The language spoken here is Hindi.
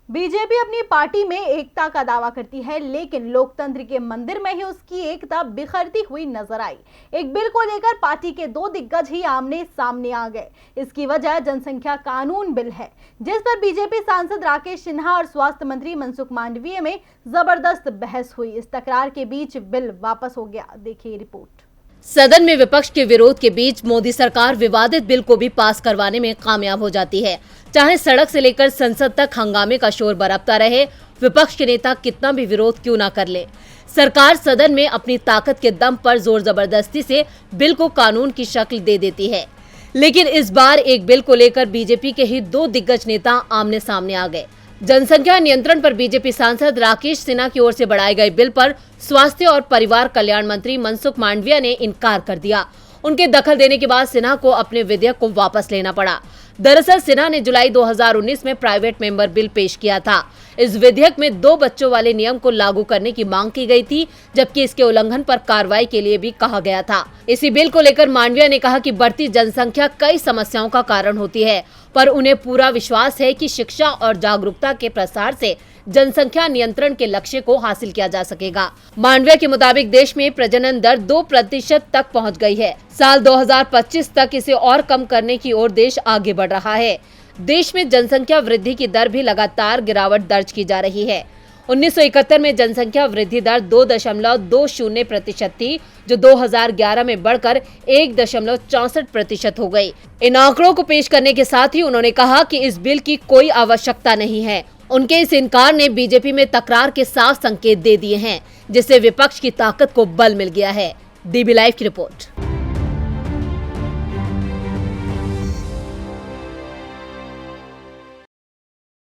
बीजेपी अपनी पार्टी में एकता का दावा करती है, लेकिन लोकतंत्र के मंदिर में ही उसकी एकता बिखरती हुई नजर आई। एक बिल को लेकर पार्टी के दो दिग्गज ही आमने सामने आ गए। इसकी वजह जनसंख्या कानून बिल है, जिस पर बीजेपी सांसद राकेश सिन्हा और स्वास्थ्य मंत्री मनसुख मांडविया में जबरदस्त बहस हुई। इस तकरार के बीच बिल वापस हो गया। देखिए रिपोर्ट। सदन में विपक्ष के विरोध के बीच मोदी सरकार विवादित बिल को भी पास करवाने में कामयाब हो जाती है। चाहे सड़क से लेकर संसद तक हंगामे का शोर बरपता रहे, विपक्ष के नेता कितना भी विरोध क्यों न कर ले, सरकार सदन में अपनी ताकत के दम पर जोर जबरदस्ती से बिल को कानून की शक्ल दे देती है। लेकिन इस बार एक बिल को लेकर बीजेपी के ही दो दिग्गज नेता आमने सामने आ गए। जनसंख्या नियंत्रण पर बीजेपी सांसद राकेश सिन्हा की ओर से बढ़ाए गए बिल पर स्वास्थ्य और परिवार कल्याण मंत्री मनसुख मांडविया ने इनकार कर दिया। उनके दखल देने के बाद सिन्हा को अपने विधेयक को वापस लेना पड़ा। दरअसल सिन्हा ने जुलाई 2019 में प्राइवेट मेंबर बिल पेश किया था। इस विधेयक में 2 बच्चों वाले नियम को लागू करने की मांग की गई थी, जबकि इसके उल्लंघन पर कार्रवाई के लिए भी कहा गया था। इसी बिल को लेकर मांडविया ने कहा कि बढ़ती जनसंख्या कई समस्याओं का कारण होती है, पर उन्हें पूरा विश्वास है कि शिक्षा और जागरूकता के प्रसार से जनसंख्या नियंत्रण के लक्ष्य को हासिल किया जा सकेगा। मांडविया के मुताबिक देश में प्रजनन दर 2% तक पहुंच गई है। साल 2025 तक इसे और कम करने की ओर देश आगे बढ़ रहा है। देश में जनसंख्या वृद्धि की दर भी लगातार गिरावट दर्ज की जा रही है। 1971 में जनसंख्या वृद्धि दर 2.20% थी, जो 2011 में बढ़कर 1.64% हो गई। इन आंकड़ों को पेश करने के साथ ही उन्होंने कहा कि इस बिल की कोई आवश्यकता नहीं है। उनके इस इनकार ने बीजेपी में तकरार के साफ संकेत दे दिए हैं, जिससे विपक्ष की ताकत को बल मिल गया है। डीबी लाइव की रिपोर्ट।